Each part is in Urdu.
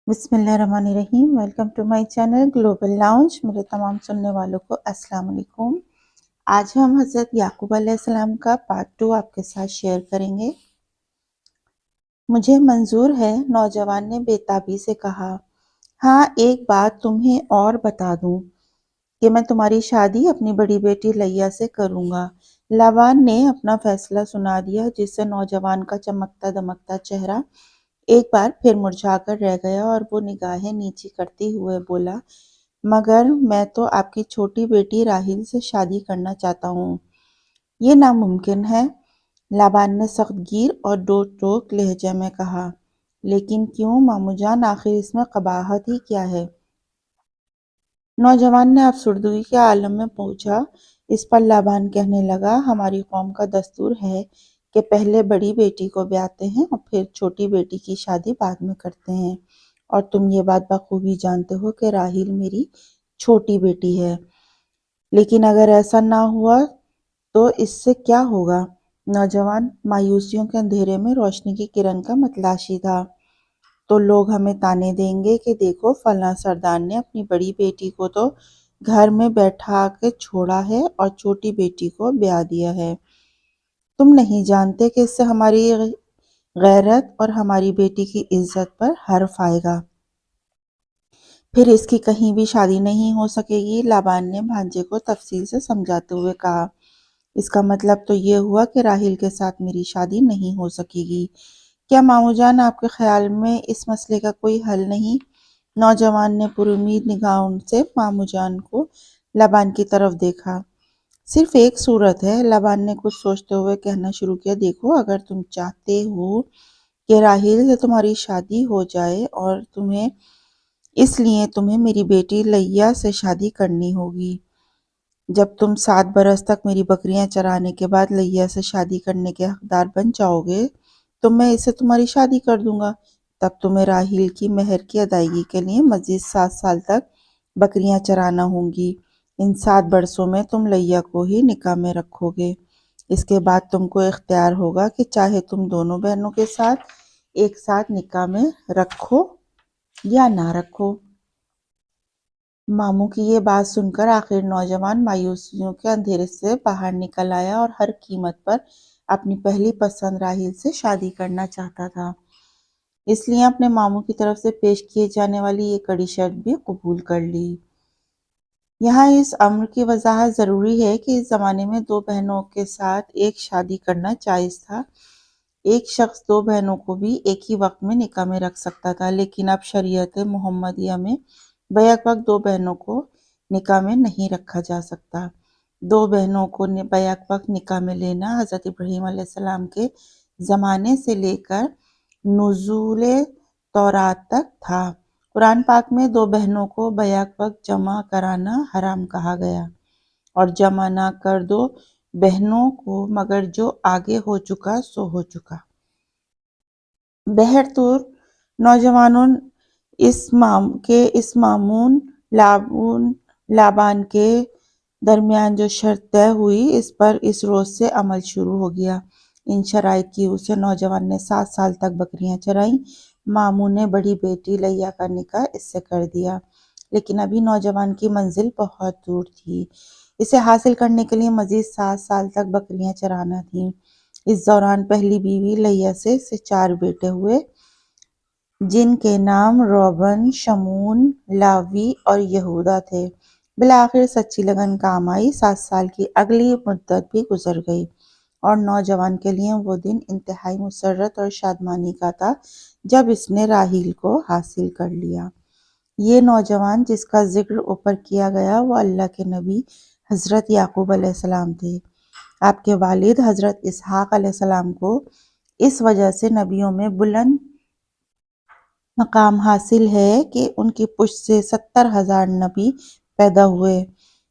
بسم اللہ الرحمن الرحیم۔ Welcome to my channel Global Lounge. میرے تمام سننے والوں کو السلام علیکم۔ آج ہم حضرت یعقوب علیہ السلام کا پارٹ 2 آپ کے ساتھ شیئر کریں گے۔ مجھے منظور ہے، نوجوان نے بے تابی سے کہا۔ ہاں، ایک بات تمہیں اور بتا دوں کہ میں تمہاری شادی اپنی بڑی بیٹی لیہ سے کروں گا۔ لابان نے اپنا فیصلہ سنا دیا، جس سے نوجوان کا چمکتا دمکتا چہرہ ایک بار پھر مرجھا کر رہ گیا اور وہ نگاہیں نیچی کرتے ہوئے بولا، مگر میں تو آپ کی چھوٹی بیٹی راحیل سے شادی کرنا چاہتا ہوں۔ یہ ناممکن ہے، لابان نے سخت گیر اور ڈوک ٹوک لہجے میں کہا۔ لیکن کیوں مامو جان، آخر اس میں قباحت ہی کیا ہے؟ نوجوان نے افسردگی کے عالم میں پوچھا۔ اس پر لابان کہنے لگا، ہماری قوم کا دستور ہے کہ پہلے بڑی بیٹی کو بیاتے ہیں اور پھر چھوٹی بیٹی کی شادی بعد میں کرتے ہیں، اور تم یہ بات بخوبی جانتے ہو کہ راحیل میری چھوٹی بیٹی ہے۔ لیکن اگر ایسا نہ ہوا تو اس سے کیا ہوگا؟ نوجوان مایوسیوں کے اندھیرے میں روشنی کی کرن کا متلاشی تھا۔ تو لوگ ہمیں تانے دیں گے کہ دیکھو، فلاں سردار نے اپنی بڑی بیٹی کو تو گھر میں بیٹھا کے چھوڑا ہے اور چھوٹی بیٹی کو بیاہ دیا ہے۔ تم نہیں جانتے کہ اس سے ہماری غیرت اور ہماری بیٹی کی عزت پر حرف آئے گا۔ پھر اس کی کہیں بھی شادی نہیں ہو سکے گی۔ لابان نے بھانجے کو تفصیل سے سمجھاتے ہوئے کہا۔ اس کا مطلب تو یہ ہوا کہ راحیل کے ساتھ میری شادی نہیں ہو سکے گی۔ کیا مامو جان، آپ کے خیال میں اس مسئلے کا کوئی حل نہیں؟ نوجوان نے پر امید نگاہوں سے مامو جان کو لابان کی طرف دیکھا۔ صرف ایک صورت ہے، لابان نے کچھ سوچتے ہوئے کہنا شروع کیا۔ دیکھو، اگر تم چاہتے ہو کہ راحیل سے تمہاری شادی ہو جائے اور اس لیے تمہیں میری بیٹی لیہ سے شادی کرنی ہوگی۔ جب تم 7 برس تک میری بکریاں چرانے کے بعد لیہ سے شادی کرنے کے حقدار بن جاؤ گے تو میں اسے تمہاری شادی کر دوں گا۔ تب تمہیں راحیل کی مہر کی ادائیگی کے لیے مزید 7 سال تک بکریاں چرانا ہوں گی۔ ان 7 برسوں میں تم لیہ کو ہی نکاح میں رکھو گے۔ اس کے بعد تم کو اختیار ہوگا کہ چاہے تم دونوں بہنوں کے ساتھ ایک ساتھ نکاح میں رکھو یا نہ رکھو۔ ماموں کی یہ بات سن کر آخر نوجوان مایوسیوں کے اندھیرے سے باہر نکل آیا اور ہر قیمت پر اپنی پہلی پسند راحیل سے شادی کرنا چاہتا تھا۔ اس لیے اپنے ماموں کی طرف سے پیش کیے جانے والی یہ کڑی شرط بھی قبول کر لی۔ یہاں اس امر کی وضاحت ضروری ہے کہ اس زمانے میں 2 بہنوں کے ساتھ ایک شادی کرنا جائز تھا۔ ایک شخص 2 بہنوں کو بھی ایک ہی وقت میں نکاح میں رکھ سکتا تھا، لیکن اب شریعت محمدیہ میں بیک وقت 2 بہنوں کو نکاح میں نہیں رکھا جا سکتا۔ 2 بہنوں کو بیک وقت نکاح میں لینا حضرت ابراہیم علیہ السلام کے زمانے سے لے کر نزول تورات تک تھا۔ قرآن پاک میں 2 بہنوں کو بیک وقت جمع کرانا حرام کہا گیا، اور جمع نہ کر 2 بہنوں کو مگر جو آگے ہو چکا سو ہو چکا۔ بہرطور نوجوانوں اس مامون لابان کے درمیان جو شرط طے ہوئی، اس پر اس روز سے عمل شروع ہو گیا۔ ان شرائط کی وجہ سے نوجوان نے 7 سال تک بکریاں چرائیں۔ ماموں نے بڑی بیٹی لیہ کا نکاح اس سے کر دیا، لیکن ابھی نوجوان کی منزل بہت دور تھی۔ اسے حاصل کرنے کے لیے مزید 7 سال تک بکریاں چرانا تھیں۔ اس دوران پہلی بیوی لیہ سے 4 بیٹے ہوئے، جن کے نام روبن، شمون، لاوی اور یہودا تھے۔ بالآخر سچی لگن کام آئی۔ 7 سال کی اگلی مدت بھی گزر گئی اور نوجوان کے لیے وہ دن انتہائی مسرت اور شادمانی کا تھا جب اس نے راحیل کو حاصل کر لیا۔ یہ نوجوان جس کا ذکر اوپر کیا گیا وہ اللہ کے نبی حضرت یعقوب علیہ السلام تھے۔ آپ کے والد حضرت اسحاق علیہ السلام کو اس وجہ سے نبیوں میں بلند مقام حاصل ہے کہ ان کی پشت سے 70,000 نبی پیدا ہوئے۔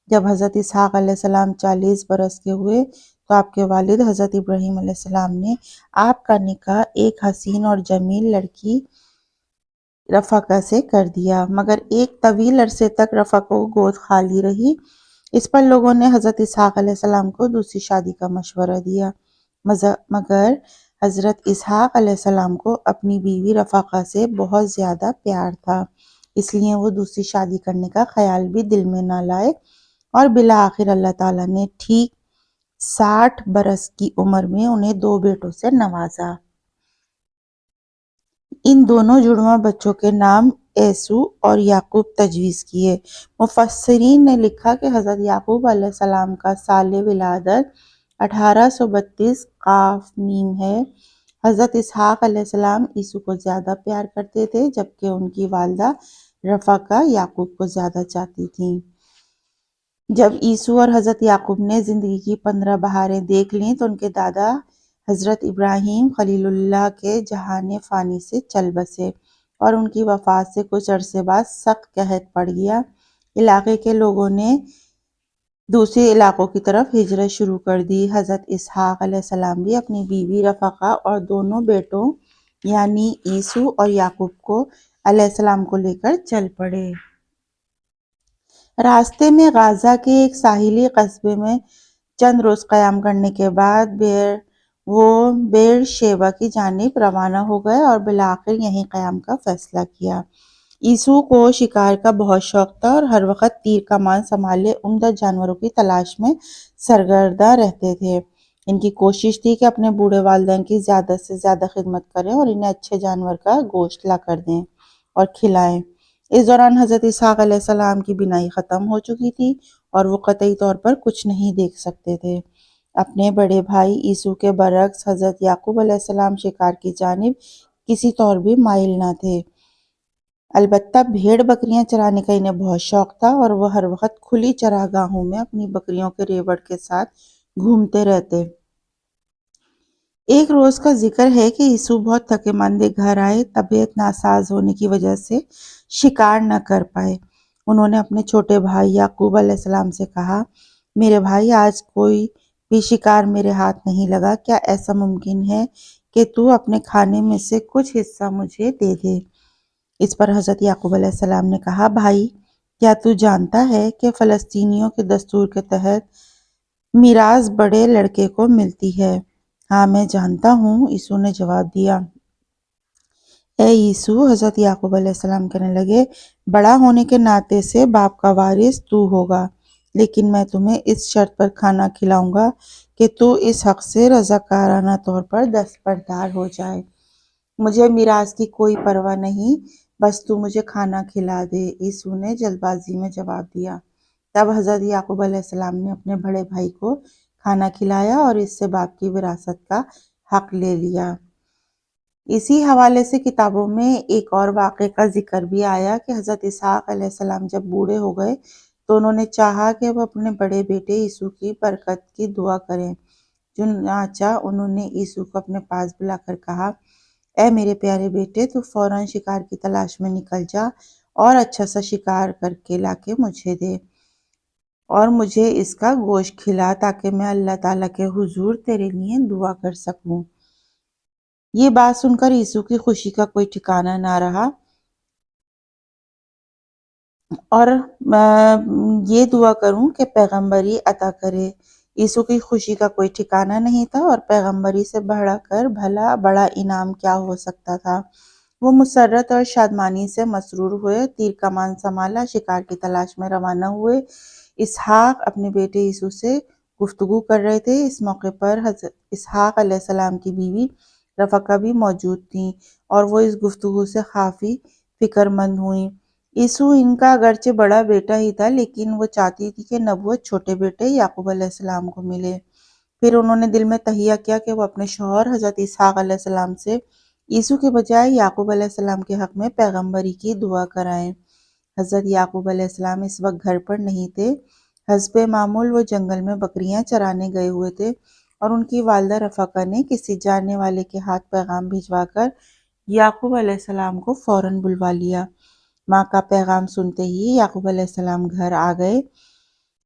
جب حضرت اسحاق علیہ السلام 40 برس کے ہوئے تو آپ کے والد حضرت ابراہیم علیہ السلام نے آپ کا نکاح ایک حسین اور جمیل لڑکی رفقہ سے کر دیا، مگر ایک طویل عرصے تک رفقہ کو گود خالی رہی۔ اس پر لوگوں نے حضرت اسحاق علیہ السلام کو دوسری شادی کا مشورہ دیا، مگر حضرت اسحاق علیہ السلام کو اپنی بیوی رفقہ سے بہت زیادہ پیار تھا، اس لیے وہ دوسری شادی کرنے کا خیال بھی دل میں نہ لائے، اور بالآخر اللہ تعالیٰ نے ٹھیک 60 برس کی عمر میں انہیں 2 بیٹوں سے نوازا۔ ان دونوں جڑواں بچوں کے نام عیسو اور یعقوب تجویز کیے۔ مفسرین نے لکھا کہ حضرت یعقوب علیہ السلام کا سال ولادت 1832 ق ہے۔ حضرت اسحاق علیہ السلام عیسو کو زیادہ پیار کرتے تھے، جبکہ ان کی والدہ رفقہ یعقوب کو زیادہ چاہتی تھیں۔ جب عیسو اور حضرت یعقوب نے زندگی کی 15 بہاریں دیکھ لیں تو ان کے دادا حضرت ابراہیم خلیل اللہ کے جہان فانی سے چل بسے، اور ان کی وفات سے کچھ عرصے بعد سخت قحط پڑ گیا۔ علاقے کے لوگوں نے دوسرے علاقوں کی طرف ہجرت شروع کر دی۔ حضرت اسحاق علیہ السلام بھی اپنی بیوی رفقہ اور دونوں بیٹوں یعنی عیسو اور یعقوب کو علیہ السلام کو لے کر چل پڑے۔ راستے میں غزہ کے ایک ساحلی قصبے میں چند روز قیام کرنے کے بعد وہ بیر شیبہ کی جانب روانہ ہو گئے اور بالآخر یہیں قیام کا فیصلہ کیا۔ عیسو کو شکار کا بہت شوق تھا اور ہر وقت تیر کمان سنبھالے عمدہ جانوروں کی تلاش میں سرگرداں رہتے تھے۔ ان کی کوشش تھی کہ اپنے بوڑھے والدین کی زیادہ سے زیادہ خدمت کریں اور انہیں اچھے جانور کا گوشت لا کر دیں اور کھلائیں۔ اس دوران حضرت اسحاق علیہ السلام کی بینائی ختم ہو چکی تھی اور وہ قطعی طور پر کچھ نہیں دیکھ سکتے تھے۔ اپنے بڑے بھائی عیسو کے برعکس حضرت یعقوب علیہ السلام شکار کی جانب کسی طور بھی مائل نہ تھے۔ البتہ بھیڑ بکریاں چرانے کا انہیں بہت شوق تھا اور وہ ہر وقت کھلی چراگاہوں میں اپنی بکریوں کے ریوڑ کے ساتھ گھومتے رہتے۔ ایک روز کا ذکر ہے کہ عیسو بہت تھکے ماندے گھر آئے، طبیعت ناساز ہونے کی وجہ سے شکار نہ کر پائے۔ انہوں نے اپنے چھوٹے بھائی یعقوب علیہ السلام سے کہا، میرے بھائی، آج کوئی بھی شکار میرے ہاتھ نہیں لگا، کیا ایسا ممکن ہے کہ تو اپنے کھانے میں سے کچھ حصہ مجھے دے دے؟ اس پر حضرت یعقوب علیہ السلام نے کہا، بھائی، کیا تو جانتا ہے کہ فلسطینیوں کے دستور کے تحت میراث بڑے لڑکے کو ملتی ہے؟ ہاں، میں جانتا ہوں، عیسو نے جواب دیا۔ اے عیسو، حضرت یعقوب علیہ السلام کہنے لگے، بڑا ہونے کے ناطے سے باپ کا وارث تو ہوگا، لیکن میں تمہیں اس شرط پر کھانا کھلاؤں گا کہ تو اس حق سے رضاکارانہ طور پر دستبردار ہو جائے۔ مجھے میراث کی کوئی پرواہ نہیں، بس تو مجھے کھانا کھلا دے، عیسو نے جلد بازی میں جواب دیا۔ تب حضرت یعقوب علیہ السلام نے اپنے بڑے بھائی کو کھانا کھلایا اور اس سے باپ کی وراثت کا حق لے لیا۔ اسی حوالے سے کتابوں میں ایک اور واقعے کا ذکر بھی آیا کہ حضرت اسحاق علیہ السلام جب بوڑھے ہو گئے تو انہوں نے چاہا کہ وہ اپنے بڑے بیٹے عیسو کی برکت کی دعا کریں۔ چنانچہ انہوں نے عیسو کو اپنے پاس بلا کر کہا، اے میرے پیارے بیٹے، تو فوراً شکار کی تلاش میں نکل جا اور اچھا سا شکار کر کے لا کے مجھے دے اور مجھے اس کا گوشت کھلا تاکہ میں اللہ تعالیٰ کے حضور تیرے لیے دعا کر سکوں۔ یہ بات سن کر عیسو کی خوشی کا کوئی ٹھکانہ نہ رہا اور یہ دعا کروں کہ پیغمبری عطا کرے۔ عیسو کی خوشی کا کوئی ٹھکانہ نہیں تھا اور پیغمبری سے بڑھ کر بھلا بڑا انعام کیا ہو سکتا تھا۔ وہ مسرت اور شادمانی سے مسرور ہوئے، تیر کمان سنبھالا، شکار کی تلاش میں روانہ ہوئے۔ اسحاق اپنے بیٹے عیسو سے گفتگو کر رہے تھے۔ اس موقع پر حضرت اسحاق علیہ السلام کی بیوی رفقہ بھی موجود تھیں اور وہ اس گفتگو سے کافی فکر مند ہوئیں۔ عیسو ان کا اگرچہ بڑا بیٹا ہی تھا، لیکن وہ چاہتی تھی کہ نبوت چھوٹے بیٹے یعقوب علیہ السلام کو ملے۔ پھر انہوں نے دل میں تہیہ کیا کہ وہ اپنے شوہر حضرت اسحاق علیہ السلام سے عیسو کے بجائے یعقوب علیہ السلام کے حق میں پیغمبری کی دعا کرائیں۔ حضرت یعقوب علیہ السلام اس وقت گھر پر نہیں تھے۔ حسب معمول وہ جنگل میں بکریاں چرانے گئے ہوئے تھے اور ان کی والدہ رفقہ نے کسی جاننے والے کے ہاتھ پیغام بھجوا کر یعقوب علیہ السلام کو فوراً بلوا لیا۔ ماں کا پیغام سنتے ہی یعقوب علیہ السلام گھر آ گئے۔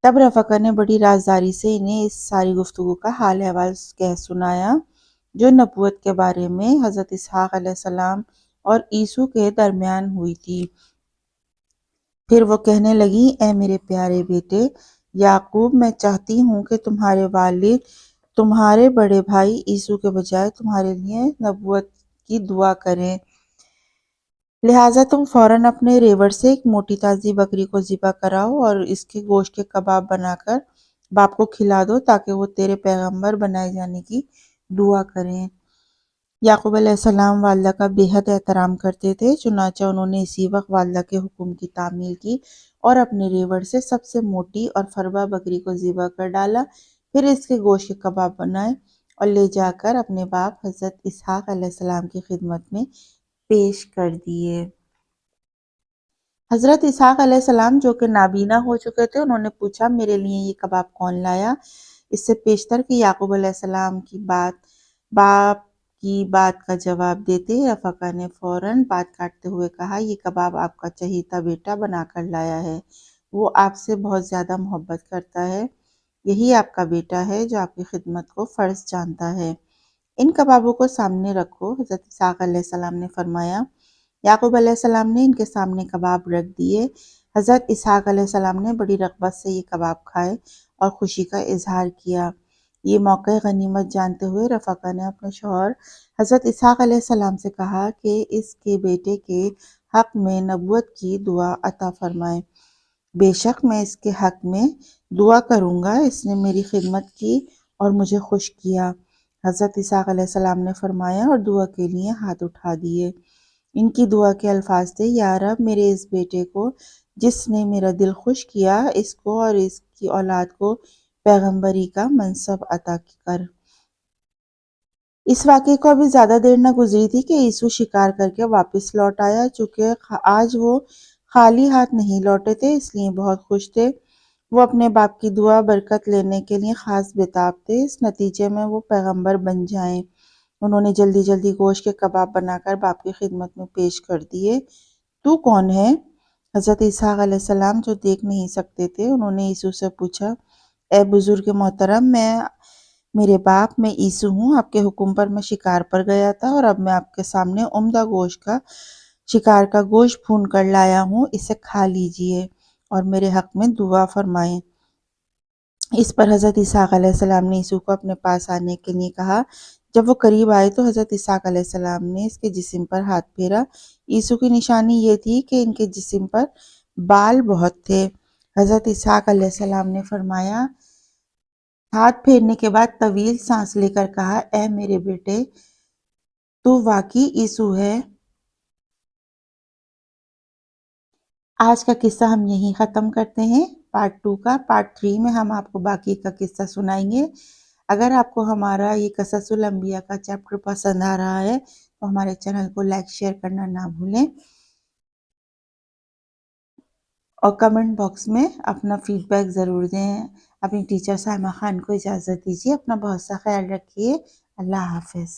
تب رفقہ نے بڑی رازداری سے انہیں اس ساری گفتگو کا حال احوال کہہ سنایا جو نبوت کے بارے میں حضرت اسحاق علیہ السلام اور عیسو کے درمیان ہوئی تھی۔ پھر وہ کہنے لگی، اے میرے پیارے بیٹے یعقوب، میں چاہتی ہوں کہ تمہارے والد تمہارے بڑے بھائی عیسو کے بجائے تمہارے لیے نبوت کی دعا کریں، لہٰذا تم فوراً اپنے ریوڑ سے ایک موٹی تازی بکری کو ذبح کراؤ اور اس کے گوشت کے کباب بنا کر باپ کو کھلا دو تاکہ وہ تیرے پیغمبر بنائے جانے کی دعا کریں۔ یعقوب علیہ السلام والدہ کا بے حد احترام کرتے تھے، چنانچہ انہوں نے اسی وقت والدہ کے حکم کی تعمیل کی اور اپنے ریوڑ سے سب سے موٹی اور فربا بکری کو ذبح کر ڈالا، پھر اس کے گوشت کے کباب بنائے اور لے جا کر اپنے باپ حضرت اسحاق علیہ السلام کی خدمت میں پیش کر دیے۔ حضرت اسحاق علیہ السلام جو کہ نابینا ہو چکے تھے، انہوں نے پوچھا میرے لیے یہ کباب کون لایا؟ اس سے پیشتر کہ یعقوب علیہ السلام کی باپ کی بات کا جواب دیتے رفقہ نے فوراً بات کاٹتے ہوئے کہا، یہ کباب آپ کا چہیتا بیٹا بنا کر لایا ہے، وہ آپ سے بہت زیادہ محبت کرتا ہے، یہی آپ کا بیٹا ہے جو آپ کی خدمت کو فرض جانتا ہے۔ ان کبابوں کو سامنے رکھو، حضرت اسحاق علیہ السلام نے فرمایا۔ یعقوب علیہ السلام نے ان کے سامنے کباب رکھ دیے۔ حضرت اسحاق علیہ السلام نے بڑی رغبت سے یہ کباب کھائے اور خوشی کا اظہار کیا۔ یہ موقع غنیمت جانتے ہوئے رفقہ نے اپنے شوہر حضرت اسحاق علیہ السلام سے کہا کہ اس کے بیٹے کے حق میں نبوت کی دعا عطا فرمائے۔ بے شک میں اس کے حق میں دعا کروں گا، اس نے میری خدمت کی اور مجھے خوش کیا۔ حضرت اسحاق علیہ السلام نے فرمایا اور دعا کے لیے ہاتھ اٹھا دیے۔ ان کی دعا کے الفاظ تھے، یا رب میرے اس بیٹے کو جس نے میرا دل خوش کیا، اس کو اور اس کی اولاد کو پیغمبری کا منصب عطا کر۔ اس واقعے کو ابھی زیادہ دیر نہ گزری تھی کہ عیسو شکار کر کے واپس لوٹ آیا۔ چونکہ آج وہ خالی ہاتھ نہیں لوٹے تھے اس لیے بہت خوش تھے۔ وہ اپنے باپ کی دعا برکت لینے کے لیے خاص بےتاب تھے، اس نتیجے میں وہ پیغمبر بن جائیں۔ انہوں نے جلدی جلدی گوشت کے کباب بنا کر باپ کی خدمت میں پیش کر دیے۔ تو کون ہے؟ حضرت اسحاق علیہ السلام جو دیکھ نہیں سکتے تھے، انہوں نے عیسو سے پوچھا، اے بزرگ محترم، میرے باپ، میں عیسو ہوں، آپ کے حکم پر میں شکار پر گیا تھا اور اب میں آپ کے سامنے عمدہ گوشت کا شکار کا گوشت بھون کر لایا ہوں، اسے کھا لیجئے اور میرے حق میں دعا فرمائیں۔ اس پر حضرت اسحاق علیہ السلام نے عیسو کو اپنے پاس آنے کے لیے کہا۔ جب وہ قریب آئے تو حضرت اسحاق علیہ السلام نے اس کے جسم پر ہاتھ پھیرا۔ عیسو کی نشانی یہ تھی کہ ان کے جسم پر بال بہت تھے۔ حضرت اسحاق علیہ السلام نے فرمایا، ہاتھ پھیرنے کے بعد طویل سانس لے کر کہا، اے میرے بیٹے، تو واقعی عیسو ہے۔ آج کا قصہ ہم یہیں ختم کرتے ہیں۔ پارٹ 2 کا پارٹ 3 میں ہم آپ کو باقی کا قصہ سنائیں گے۔ اگر آپ کو ہمارا یہ قصص الانبیاء کا چیپٹر پسند آ رہا ہے تو ہمارے چینل کو لائک شیئر کرنا نہ بھولیں اور کمنٹ باکس میں اپنا فیڈ بیک ضرور دیں۔ اپنی ٹیچر سائمہ خان کو اجازت دیجیے۔ اپنا بہت سا خیال رکھیے۔ اللہ حافظ۔